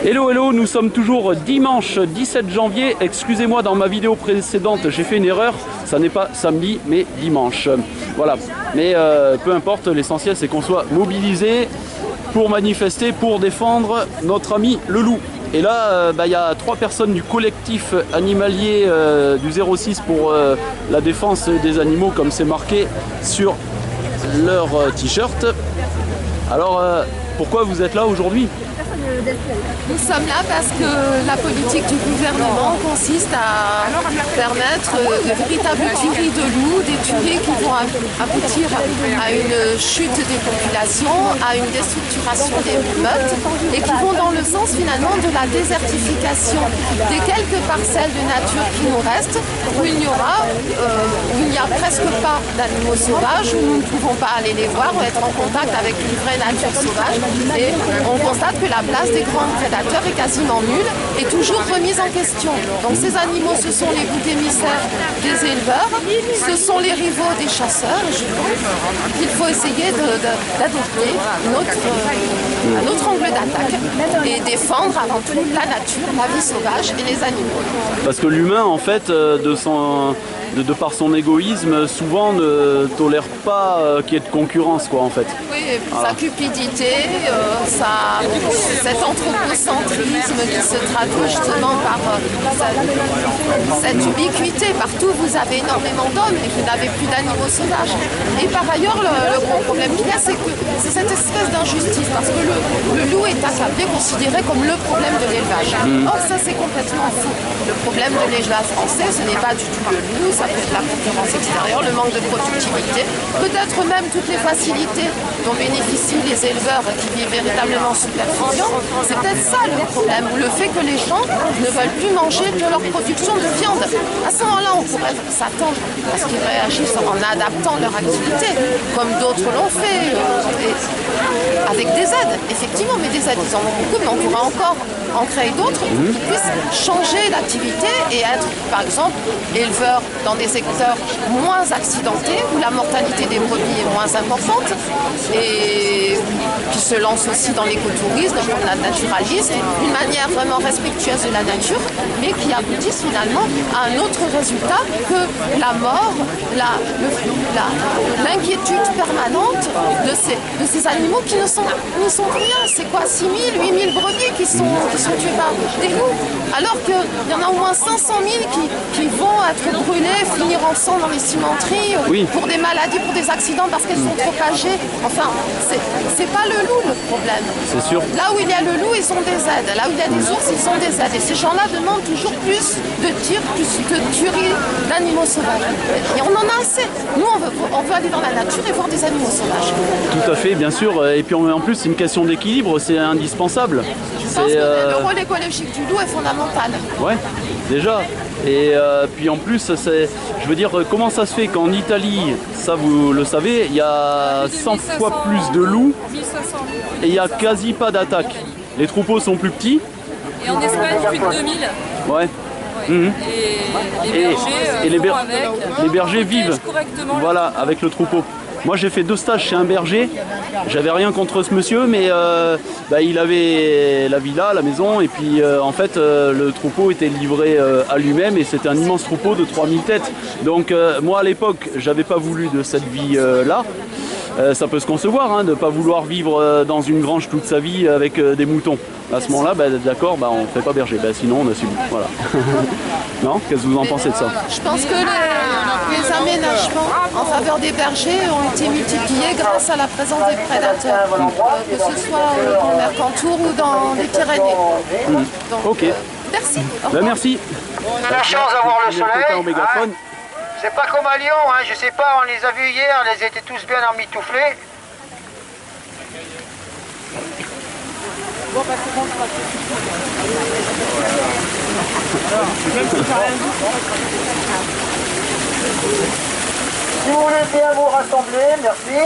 Hello, hello, nous sommes toujours dimanche 17 janvier. Excusez-moi, dans ma vidéo précédente, j'ai fait une erreur. Ça n'est pas samedi, mais dimanche. Voilà. Mais peu importe, l'essentiel, c'est qu'on soit mobilisés pour manifester, pour défendre notre ami le loup. Et là, il y a 3 personnes du collectif animalier du 06 pour la défense des animaux, comme c'est marqué sur leur t-shirt. Alors, pourquoi vous êtes là aujourd'hui ? Nous sommes là parce que la politique du gouvernement consiste à permettre de véritables tueries de loups, des tueries qui vont aboutir à une chute des populations, à une déstructuration des meutes et qui vont dans le sens finalement de la désertification des quelques parcelles de nature qui nous restent, où il n'y a presque pas d'animaux sauvages, où nous ne pouvons pas aller les voir ou être en contact avec une vraie nature sauvage. Et on constate que la place des grands prédateurs est quasiment nulle et toujours remise en question. Donc ces animaux, ce sont les boucs émissaires des éleveurs, ce sont les rivaux des chasseurs. Je pense qu'il faut essayer d'adopter un autre angle d'attaque et défendre avant tout la nature, la vie sauvage et les animaux. Parce que l'humain, en fait, de par son égoïsme, souvent ne tolère pas qu'il y ait de concurrence, quoi, en fait. Oui, voilà. Sa cupidité, cet anthropocentrisme qui se traduit justement par cette ubiquité. Partout, vous avez énormément d'hommes et vous n'avez plus d'animaux sauvages. Et par ailleurs, le gros problème qu'il y a, c'est que c'est cette espèce d'injustice, parce que le loup est accablé, considéré comme le problème de l'élevage. Or, ça, c'est complètement faux. Le problème de l'élevage français, ce n'est pas du tout le loup, ça peut être la concurrence extérieure, le manque de productivité, peut-être même toutes les facilités dont bénéficient les éleveurs qui vivent véritablement sous perfusion. C'est peut-être ça le problème, le fait que les gens ne veulent plus manger de leur production de viande. À ce moment-là, on pourrait s'attendre à ce qu'ils réagissent en adaptant leur activité, comme d'autres l'ont fait, avec des aides, effectivement, mais des aides, ils en ont beaucoup, mais on pourrait encore en créer d'autres qui puissent changer d'activité et être, par exemple, éleveurs dans des secteurs moins accidentés, où la mortalité des brebis est moins importante, et qui se lancent aussi dans l'écotourisme, pour la naturalisme, d'une manière vraiment respectueuse de la nature, mais qui aboutissent finalement à un autre résultat que la mort, l'inquiétude permanente de ces animaux qui ne sont rien. C'est quoi, 6 000, 8 000 brebis qui sont tuées par des loups, alors qu'il y en a au moins 500 000 qui vont être brûlées, finir en sang dans les cimenteries, pour des maladies, pour des accidents, parce qu'elles sont trop âgées. Enfin, c'est pas le loup le problème. C'est sûr. Là où il y a le loup, ils ont des aides. Là où il y a des ours, ils ont des aides. Et ces gens-là demandent toujours plus de tirs, plus de tueries d'animaux sauvages. Et on en a assez. Nous, on veut aller dans la nature et voir des animaux sauvages. Tout à fait, bien sûr. Et puis en plus, c'est une question d'équilibre, c'est indispensable. Je pense que le rôle écologique du loup est fondamental. Ouais, déjà. Et puis en plus, je veux dire, comment ça se fait qu'en Italie, ça vous le savez, il y a 100 fois plus de loups et il n'y a quasi pas d'attaque. Les troupeaux sont plus petits. Et en Espagne, plus de 2000. Ouais. Et les bergers vivent correctement avec le troupeau. Moi j'ai fait 2 stages chez un berger, j'avais rien contre ce monsieur, mais il avait la villa, la maison, et puis en fait le troupeau était livré à lui-même et c'était un immense troupeau de 3000 têtes. Donc moi à l'époque j'avais pas voulu de cette vie là. Ça peut se concevoir de ne pas vouloir vivre dans une grange toute sa vie avec des moutons. À ce moment-là, d'accord, on ne fait pas berger, sinon on a subi. Voilà. Non ? Qu'est-ce que vous en pensez de ça ? Je pense que les aménagements en faveur des bergers ont été multipliés grâce à la présence des prédateurs, que ce soit dans le Mercantour ou dans les Pyrénées. Donc, ok. Merci. Merci. On a la chance d'avoir le soleil. C'est pas comme à Lyon, je sais pas, on les a vus hier, ils étaient tous bien emmitouflés. Si vous voulez bien vous rassembler, merci.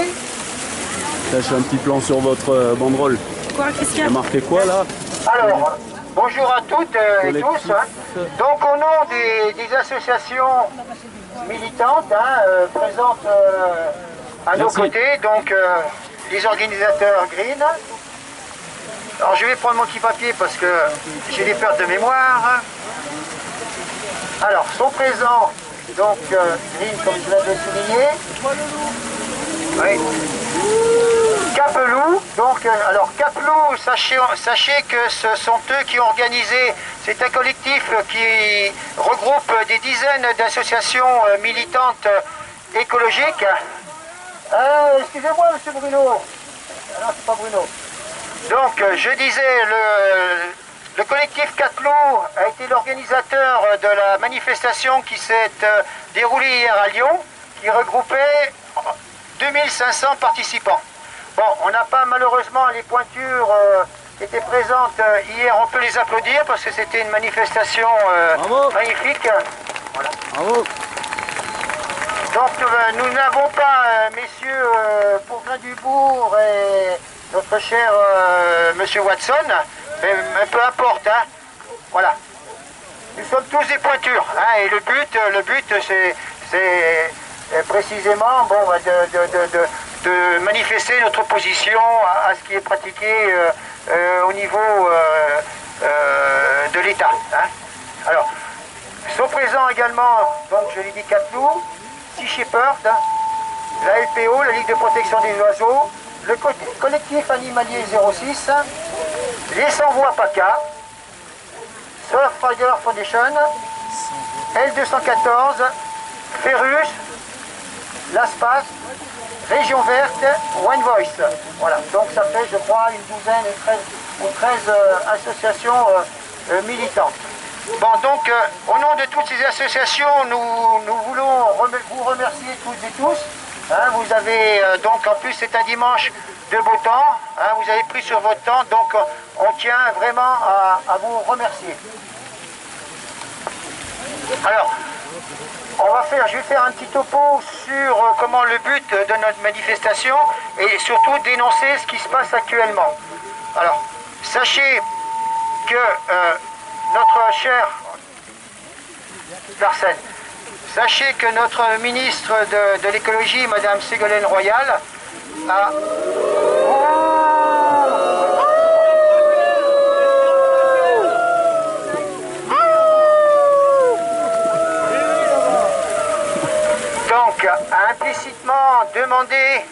Là, je fais un petit plan sur votre banderole. Quoi, Christian ? Il y a marqué quoi là ? Alors, bonjour à toutes et tous. Donc au nom des associations militantes présentes à nos côtés, donc les organisateurs Green, Alors je vais prendre mon petit papier parce que j'ai des pertes de mémoire. Alors, sont présents, donc, Green, comme je l'avais souligné. Oui. Capelou, donc, alors Capelou, sachez que ce sont eux qui ont organisé, c'est un collectif qui regroupe des dizaines d'associations militantes écologiques. Excusez-moi, monsieur Bruno. Non, c'est pas Bruno. Donc, je disais, le collectif Capelou a été l'organisateur de la manifestation qui s'est déroulée hier à Lyon, qui regroupait 2500 participants. Bon, on n'a pas malheureusement les pointures qui étaient présentes hier, on peut les applaudir parce que c'était une manifestation magnifique. Voilà. Bravo. Donc nous n'avons pas, messieurs Bourgrin-Dubourg et notre cher monsieur Watson, mais peu importe, hein. Voilà. Nous sommes tous des pointures, hein, et le but c'est précisément bon, de manifester notre opposition à ce qui est pratiqué au niveau de l'État. Hein. Alors, sont présents également, donc je l'ai dit, Capelou, Sea Shepherd, la LPO, la Ligue de protection des oiseaux, le collectif animalier 06, les Sans-Voix PACA, Surfrider Foundation, L214, Ferrus, l'ASPAS, Région Verte, One Voice. Voilà, donc ça fait, je crois, une douzaine ou 13 associations militantes. Bon, donc, au nom de toutes ces associations, nous voulons vous remercier toutes et tous. Hein, vous avez, donc, en plus, c'est un dimanche de beau temps. Hein, vous avez pris sur votre temps, donc, on tient vraiment à vous remercier. Alors, je vais faire un petit topo sur comment le but de notre manifestation et surtout dénoncer ce qui se passe actuellement. Alors, sachez que notre cher Larsen, sachez que notre ministre de l'écologie, Madame Ségolène Royal, a... a implicitement demandé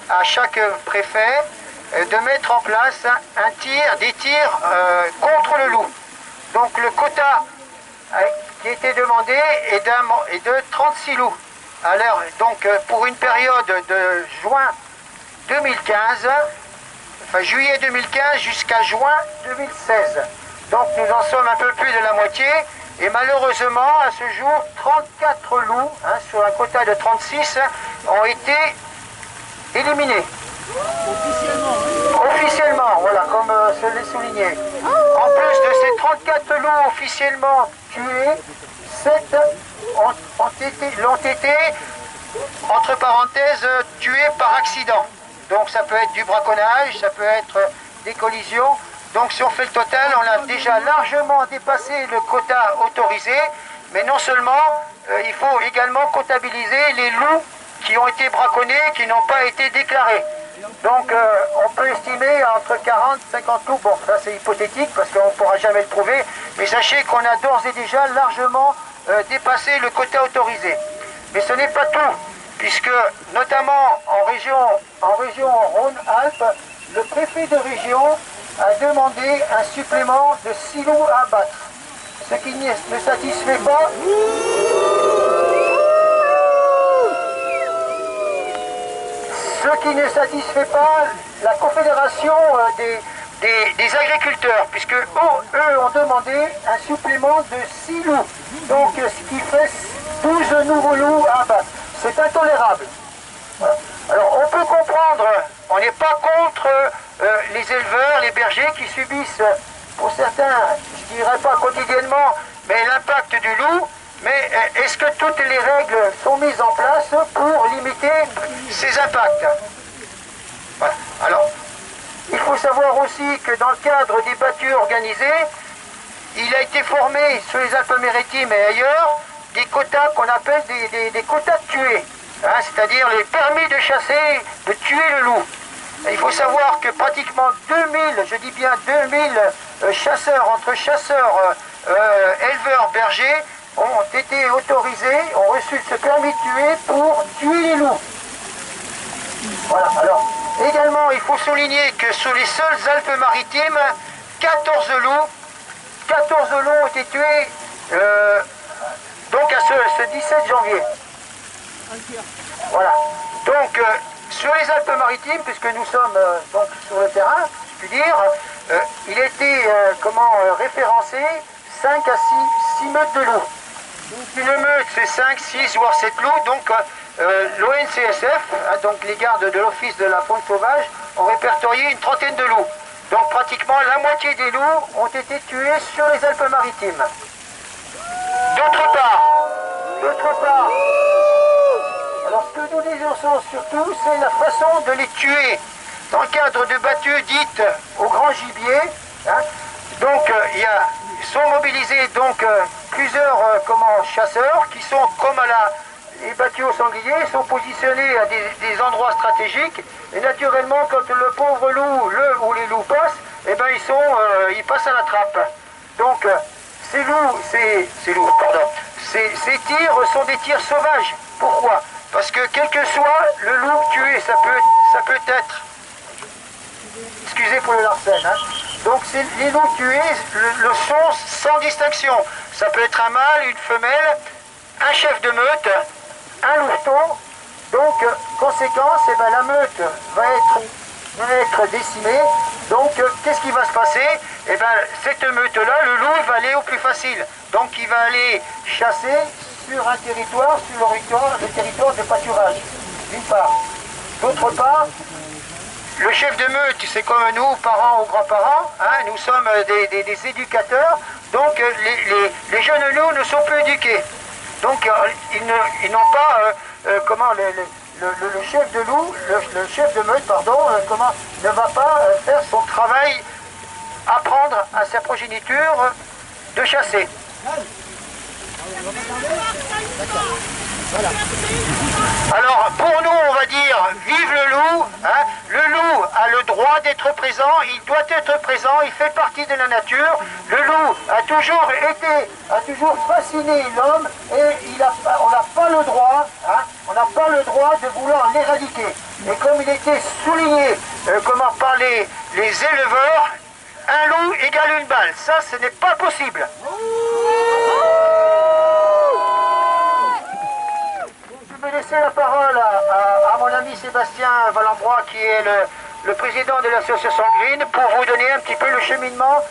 à chaque préfet de mettre en place des tirs contre le loup. Donc le quota qui était demandé est de 36 loups. Alors, donc pour une période de juin 2015, enfin juillet 2015 jusqu'à juin 2016. Donc nous en sommes un peu plus de la moitié. Et malheureusement, à ce jour, 34 loups, hein, sur un quota de 36, ont été éliminés. Officiellement, voilà, comme je l'ai souligné. En plus de ces 34 loups officiellement tués, 7 l'ont été, entre parenthèses, tués par accident. Donc ça peut être du braconnage, ça peut être des collisions. Donc si on fait le total, on a déjà largement dépassé le quota autorisé, mais non seulement, il faut également comptabiliser les loups qui ont été braconnés, qui n'ont pas été déclarés. Donc on peut estimer entre 40 et 50 loups, bon ça c'est hypothétique parce qu'on ne pourra jamais le prouver, mais sachez qu'on a d'ores et déjà largement dépassé le quota autorisé. Mais ce n'est pas tout, puisque notamment en région Rhône-Alpes, le préfet de région a demandé un supplément de 6 loups à abattre. Ce qui ne satisfait pas. Ce qui ne satisfait pas la confédération des agriculteurs, puisque eux ont demandé un supplément de 6 loups. Donc ce qui fait 12 nouveaux loups à abattre. C'est intolérable. Voilà. Alors on peut comprendre, on n'est pas contre les éleveurs, les bergers qui subissent, pour certains, je ne dirais pas quotidiennement, mais l'impact du loup, mais est-ce que toutes les règles sont mises en place pour limiter ces impacts? Voilà. Alors, il faut savoir aussi que dans le cadre des battues organisées, il a été formé sur les Alpes-Maritimes et ailleurs des quotas qu'on appelle des quotas de tuer. Hein, c'est-à-dire les permis de chasser, de tuer le loup. il faut savoir que pratiquement 2000, je dis bien 2000 chasseurs, entre chasseurs, éleveurs, bergers, ont été autorisés, ont reçu ce permis de tuer pour tuer les loups. Voilà, alors, également, il faut souligner que sur les seules Alpes-Maritimes, 14 loups ont été tués donc à ce 17 janvier. Voilà. Donc, sur les Alpes-Maritimes, puisque nous sommes donc sur le terrain, je puis dire, il était référencé 5 à 6 meutes de loups. Une meute, c'est 5, 6, voire 7 loups. Donc, l'ONCSF, donc les gardes de l'Office de la faune sauvage, ont répertorié une trentaine de loups. Donc, pratiquement la moitié des loups ont été tués sur les Alpes-Maritimes. D'autre part, alors ce que nous disons surtout, c'est la façon de les tuer dans le cadre de battues dites au grand gibier. Hein. Donc, sont mobilisés donc plusieurs chasseurs qui sont comme les battues au sanglier, sont positionnés à des endroits stratégiques. Et naturellement, quand le pauvre loup, ou les loups passent, eh ben ils passent à la trappe. Donc, ces tirs sont des tirs sauvages. Pourquoi? Parce que quel que soit le loup tué, ça peut être, excusez pour le larcène, hein. Donc c'est les loups tués le sont sans distinction. Ça peut être un mâle, une femelle, un chef de meute, un louveteau. Donc conséquence, la meute va être décimée. Donc qu'est-ce qui va se passer? Cette meute-là, le loup va aller au plus facile. Donc il va aller chasser sur un territoire, le territoire de pâturage, d'une part. D'autre part, le chef de meute, c'est comme nous, parents ou grands-parents, hein, nous sommes des éducateurs, donc les jeunes loups ne sont plus éduqués. Donc ils n'ont pas, le chef de loup, le chef de meute, ne va pas faire son travail, apprendre à sa progéniture de chasser. Alors, pour nous, on va dire, vive le loup. Hein. Le loup a le droit d'être présent, il doit être présent, il fait partie de la nature. Le loup a toujours fasciné l'homme et on n'a pas le droit, de vouloir l'éradiquer. Et comme il était souligné, par les éleveurs, un loup égale une balle. Ça, ce n'est pas possible. Je vais laisser la parole à mon ami Sébastien Valambrois, qui est le président de l'association Green, pour vous donner un petit peu le cheminement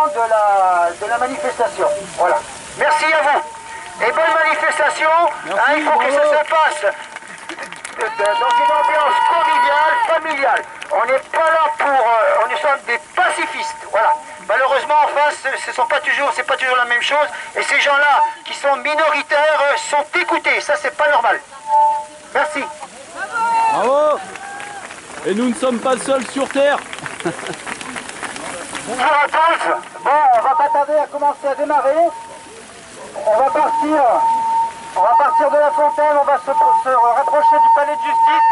de la manifestation. Voilà. Merci à vous. Et bonne manifestation. Merci, il faut que ça se passe dans une ambiance conviviale, familiale. On n'est pas là pour... nous sommes des pacifistes. Voilà. Malheureusement, en face, c'est pas toujours la même chose. Et ces gens-là, qui sont minoritaires, sont écoutés. Ça, c'est pas normal. Merci. Bravo. Et nous ne sommes pas seuls sur Terre. Bonjour à tous. Bon, on va pas tarder à commencer à démarrer. On va partir de la fontaine, on va se rapprocher du palais de justice.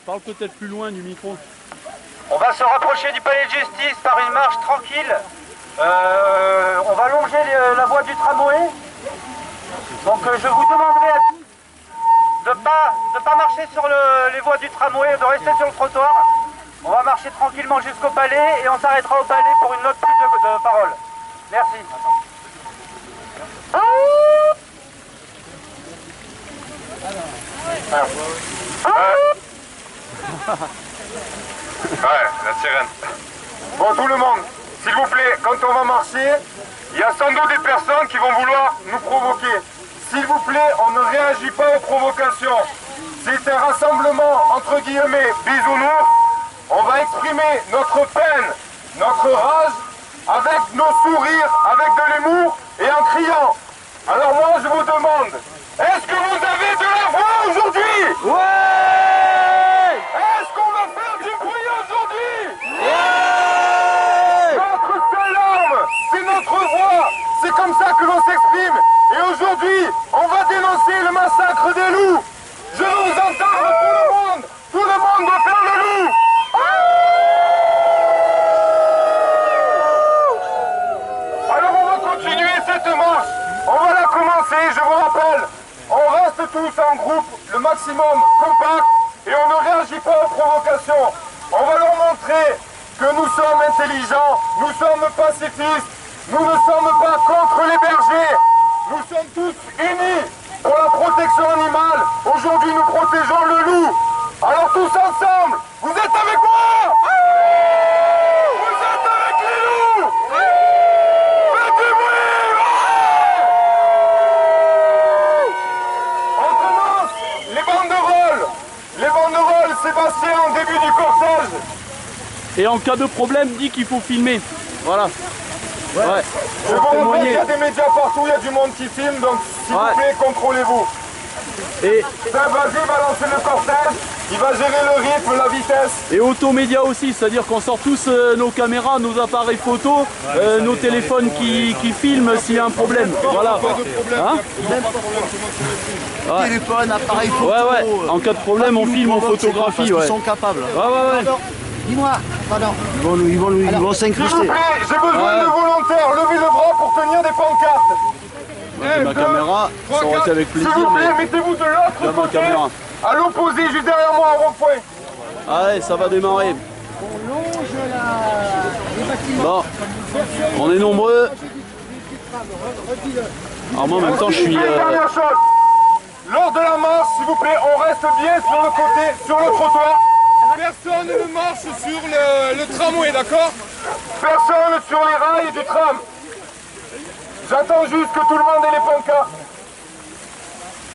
Parle peut-être plus loin du micro. On va se rapprocher du palais de justice par une marche tranquille. On va longer la voie du tramway. Donc je vous demanderai à tous de pas marcher sur les voies du tramway, de rester sur le trottoir. On va marcher tranquillement jusqu'au palais et on s'arrêtera au palais pour une autre prise de parole. Merci. Ouais, la sirène. Bon, tout le monde, s'il vous plaît, quand on va marcher, il y a sans doute des personnes qui vont vouloir nous provoquer. S'il vous plaît, on ne réagit pas aux provocations. C'est un rassemblement, entre guillemets, bisounours. On va exprimer notre peine, notre rage, avec nos sourires, avec de l'humour et en criant. Alors moi, je vous demande, est-ce que vous avez de la voix aujourd'hui? Ouais! Est-ce qu'on va faire du bruit aujourd'hui? Ouais! Notre seule arme, c'est notre voix. C'est comme ça que l'on s'exprime. Et aujourd'hui, on va dénoncer le massacre des loups. Je veux entendre tout le monde, tous en groupe, le maximum compact, et on ne réagit pas aux provocations. On va leur montrer que nous sommes intelligents, nous sommes pacifistes, nous ne sommes pas contre les bergers. Nous sommes tous unis pour la protection animale. Aujourd'hui, nous protégeons le loup. Alors tous ensemble, vous êtes avec moi? Vous êtes avec les loups? Faites du bruit! On commence les banderoles. Les banderoles, Sébastien, en début du cortège. Et en cas de problème, dit qu'il faut filmer. Voilà. Ouais. Je vous montre qu'il y a des médias partout, il y a du monde qui filme, donc s'il vous plaît, contrôlez-vous. Et, Ça, vas-y, va lancer le cortège, il va gérer le rythme, la vitesse. et automédia aussi, c'est-à-dire qu'on sort tous nos caméras, nos appareils photo, nos téléphones qui filment s'il y a un problème. Voilà. Hein? Téléphone, appareil photo. Ouais. En cas de problème, on filme, on photographie. Ouais. Ils sont capables. Ouais. Dis-moi, pardon. Ils vont S'il s'incruster. vous plaît, j'ai besoin de volontaires, levez le bras pour tenir des pancartes. Ma caméra, ça aurait été avec S'il plaisir, vous plaît, mais mettez-vous de j'ai l'autre ma côté, caméra. à l'opposé, juste derrière moi, en rond-point. Allez, ça va démarrer. Bon, on est nombreux. Alors moi en même temps je suis... Une dernière chose, lors de la marche, s'il vous plaît, on reste bien sur le côté, sur le trottoir. Personne ne marche sur le tramway, d'accord? Personne sur les rails du tram. J'attends juste que tout le monde ait les pancartes.